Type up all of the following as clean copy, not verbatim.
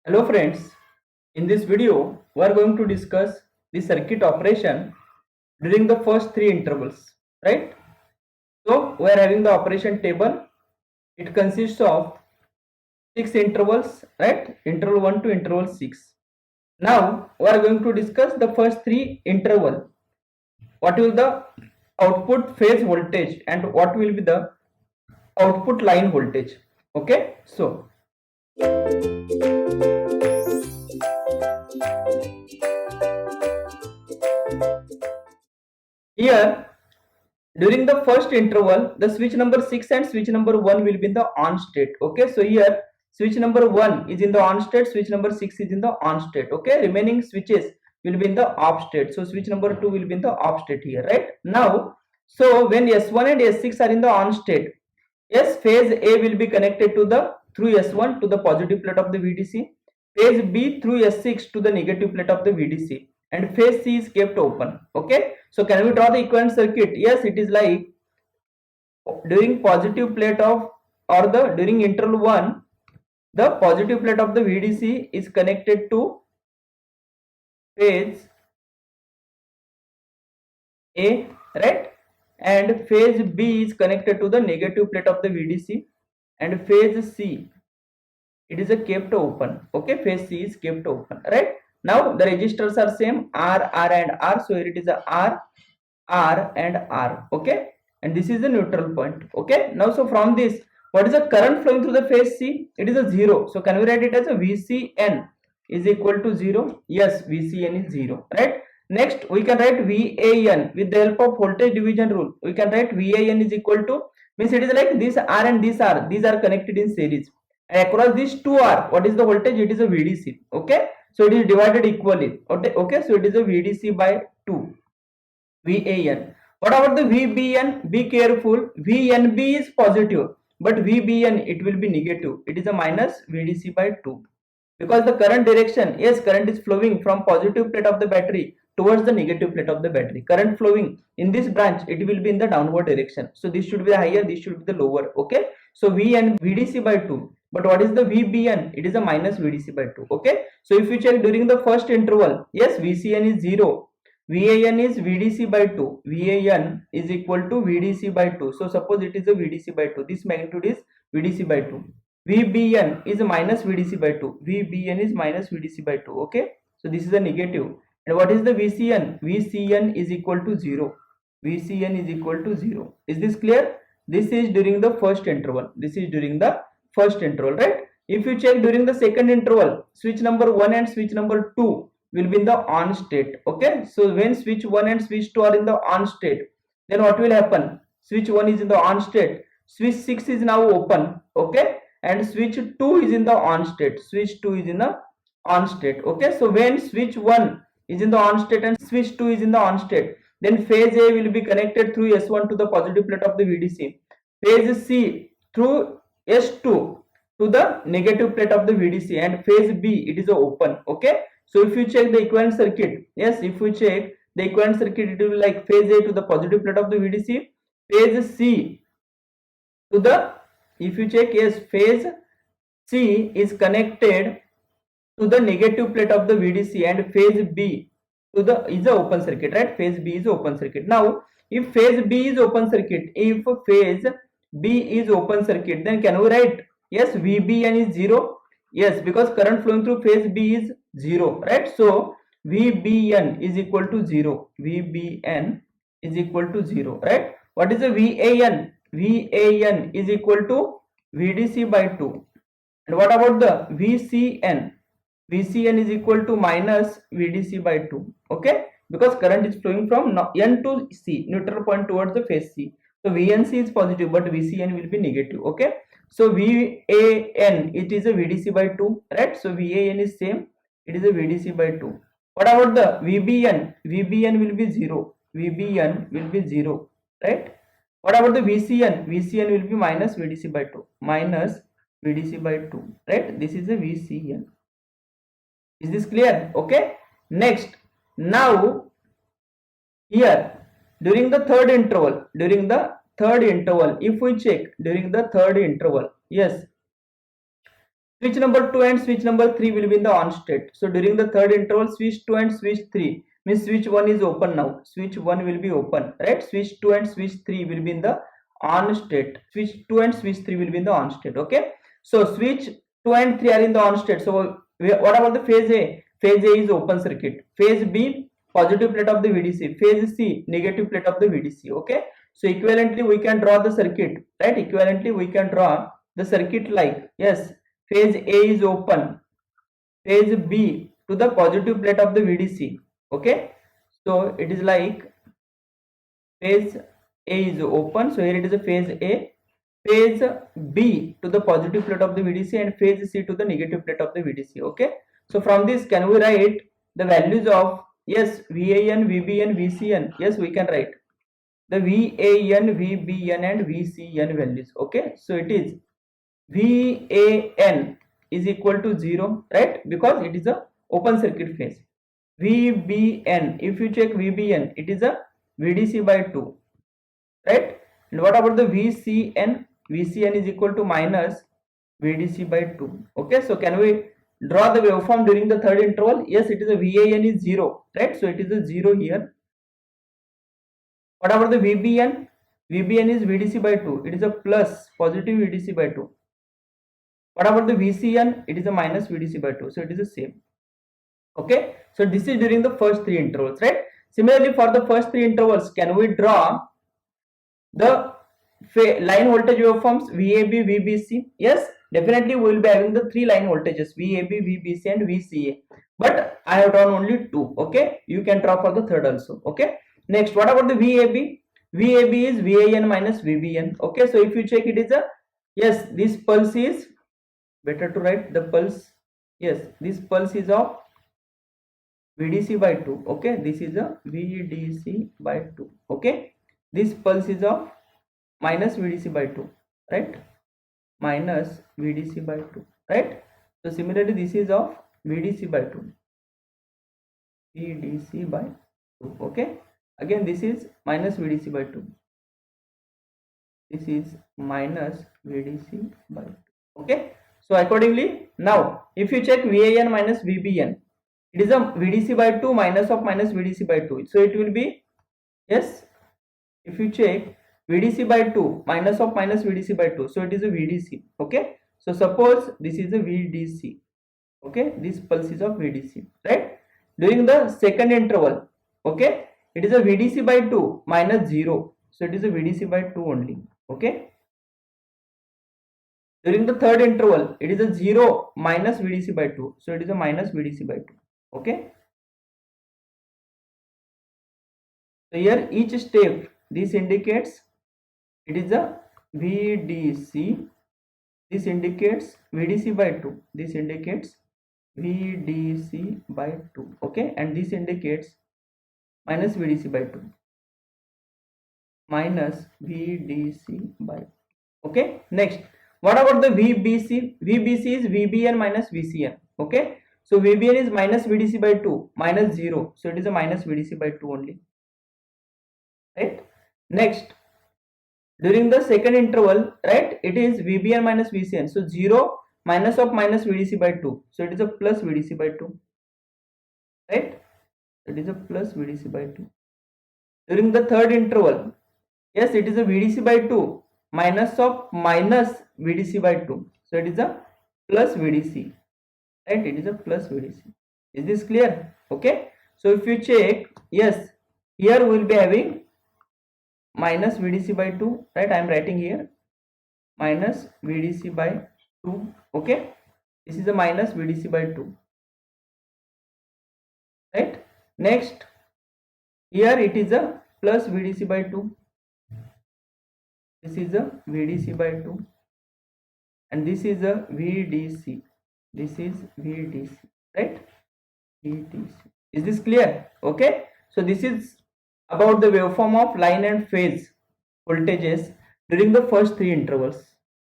Hello friends, in this video we are going to discuss the circuit operation during the first three intervals, right? So we are having the operation table. It consists of 6 intervals, right? Interval 1 to interval 6. Now we are going to discuss the first three interval. What will the output phase voltage and what will be the output line voltage? Okay, so here during the first interval, the switch number 6 and switch number 1 will be in the on state. Okay, so here switch number 1 is in the on state, switch number 6 is in the on state. Okay, remaining switches will be in the off state. So switch number 2 will be in the off state here, right? Now, so when S1 and S6 are in the on state, yes, phase A will be connected to the through S1 to the positive plate of the VDC, phase B through S6 to the negative plate of the VDC, and phase C is kept open. Okay, so can we draw the equivalent circuit? Yes, it is like during positive plate of or the during interval 1, the positive plate of the VDC is connected to phase A, right? And phase B is connected to the negative plate of the VDC, and phase C, it is a kept open. Okay, phase C is kept open, right? Now the resistors are same, R and R. So here it is a R and R. Okay, and this is the neutral point. Okay, now so from this, what is the current flowing through the phase C? It is a 0. So can we write it as a VCN is equal to 0? Yes, VCN is 0, right? Next we can write VAN with the help of voltage division rule. We can write VAN is equal to, means it is like this R and this R, these are connected in series, and across these two R, what is the voltage? It is a VDC. Okay, so it is divided equally. Okay, so it is a VDC by 2. VAN. What about the VBN? Be careful. VNB is positive, but VBN it will be negative. It is a minus VDC by 2. Because the current direction, yes, current is flowing from positive plate of the battery towards the negative plate of the battery. Current flowing in this branch, it will be in the downward direction. So this should be the higher, this should be the lower. Okay. So V and VDC by 2. But what is the VBN? It is a minus VDC by 2. Okay. So if you check during the first interval, yes, VCN is 0. VAN is VDC by 2. VAN is equal to VDC by 2. So suppose it is a VDC by 2. This magnitude is VDC by 2. VBN is minus VDC by 2. VBN is minus VDC by 2. Okay. So this is a negative. And what is the VCN? VCN is equal to 0. VCN is equal to 0. Is this clear? This is during the first interval. This is during the first interval, right? If you check during the second interval, switch number 1 and switch number 2 will be in the on state. Okay, so when switch 1 and switch 2 are in the on state, then what will happen? Switch 1 is in the on state, switch 6 is now open. Okay, and switch 2 is in the on state, switch 2 is in the on state. Okay, so when switch 1 is in the on state and switch 2 is in the on state, then phase A will be connected through S1 to the positive plate of the VDC, phase C through S2 to the negative plate of the VDC, and phase B it is open. Okay, so if you check the equivalent circuit, yes, if we check the equivalent circuit, it will be like phase A to the positive plate of the VDC, phase C to the, if you check, yes, phase C is connected to the negative plate of the VDC, and phase B to the is the open circuit, right? Phase B is open circuit. Now if phase B is open circuit, if phase B is open circuit, then can we write, yes, VBN is 0? Yes, because current flowing through phase B is 0, right? So VBN is equal to 0. VBN is equal to 0, right? What is the VAN? VAN is equal to VDC by 2. And what about the VCN? VCN is equal to minus VDC by 2. Okay, because current is flowing from N to C, neutral point towards the phase C. So VNC is positive, but VCN will be negative. Okay, so VAN, it is a VDC by 2, right? So VAN is same, it is a VDC by 2. What about the VBN? VBN will be 0. VBN will be 0, right? What about the VCN? VCN will be minus VDC by 2. Minus VDC by 2, right? This is a VCN. Is this clear? Okay. Next, now here during the third interval, if we check during the third interval, yes, Switch number 2 and switch number 3 will be in the on state. So during the third interval, switch 2 and switch 3 means switch 1 is open now. Switch 1 will be open, right? Switch 2 and switch 3 will be in the on state. Switch 2 and switch 3 will be in the on state. Okay. So switch 2 and 3 are in the on state. So what about the phase A? Phase A is open circuit. Phase B, positive plate of the VDC. Phase C, negative plate of the VDC. Okay. So equivalently we can draw the circuit, right? Equivalently we can draw the circuit like, yes, phase A is open, phase B to the positive plate of the VDC. Okay. So it is like phase A is open. So here it is a phase A, phase B to the positive plate of the VDC, and phase C to the negative plate of the VDC. Okay. So from this, can we write the values of, yes, VAN, VBN, VCN? Yes, we can write the VAN, VBN and VCN values. Okay. So it is VAN is equal to 0, right? Because it is a open circuit phase. VBN, if you check VBN, it is a VDC by 2, right? And what about the VCN? VCN is equal to minus VDC by 2. Okay, so can we draw the waveform during the third interval? Yes, it is a VAN is 0, right? So it is a 0 here. What about the VBN? VBN is VDC by 2. It is a plus, positive VDC by 2. What about the VCN? It is a minus VDC by 2. So it is the same. Okay. So this is during the first three intervals, right? Similarly, for the first three intervals, can we draw the line voltage waveforms VAB, VBC? Yes, definitely we will be having the three line voltages VAB, VBC and VCA. But I have drawn only two. Okay. You can draw for the third also. Okay. Next, what about the VAB? VAB is VAN minus VBN. Okay. So if you check, it is a, yes, this pulse is, better to write the pulse, yes, this pulse is of VDC by 2. Okay, this is a VDC by 2. Okay, this pulse is of minus VDC by 2, right? Minus VDC by 2, right? So similarly, this is of VDC by 2. VDC by 2. Okay, again this is minus VDC by 2. This is minus VDC by 2. Okay. So accordingly, now if you check VAN minus VBN, it is a VDC by 2 minus of minus VDC by 2. So it will be, yes, if you check VDC by 2 minus of minus VDC by 2. So it is a VDC. Okay. So suppose this is a VDC. Okay. This pulse is of VDC, right? During the second interval, okay, it is a VDC by 2 minus 0. So it is a VDC by 2 only. Okay. During the third interval, it is a 0 minus VDC by 2. So it is a minus VDC by 2. Okay. So here each step, this indicates it is a VDC. This indicates VDC by 2. This indicates VDC by 2. Okay. And this indicates minus VDC by 2. Minus VDC by 2. Okay. Next. What about the VBC? VBC is VBN minus VCN. Okay. So VBN is minus VDC by 2 minus 0. So it is a minus VDC by 2 only. Right. Next. During the second interval, right, it is VBN minus VCN. So 0 minus of minus VDC by 2. So it is a plus VDC by 2. Right. It is a plus VDC by 2. During the third interval, yes, it is a VDC by 2 minus of minus VDC by 2. So it is a plus VDC, right? It is a plus VDC. Is this clear? Okay. So if you check, yes, here we will be having minus VDC by 2, right? I am writing here minus VDC by 2. Okay. This is a minus VDC by 2, right? Next, here it is a plus VDC by 2. This is a VDC by 2 and this is a VDC. This is VDC, right? VDC. Is this clear? Okay. So this is about the waveform of line and phase voltages during the first three intervals,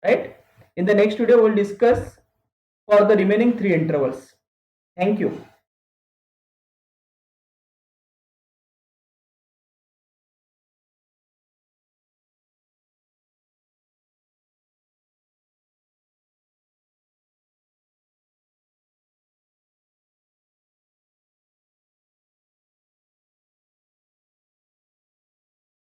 right? In the next video, we will discuss for the remaining three intervals. Thank you.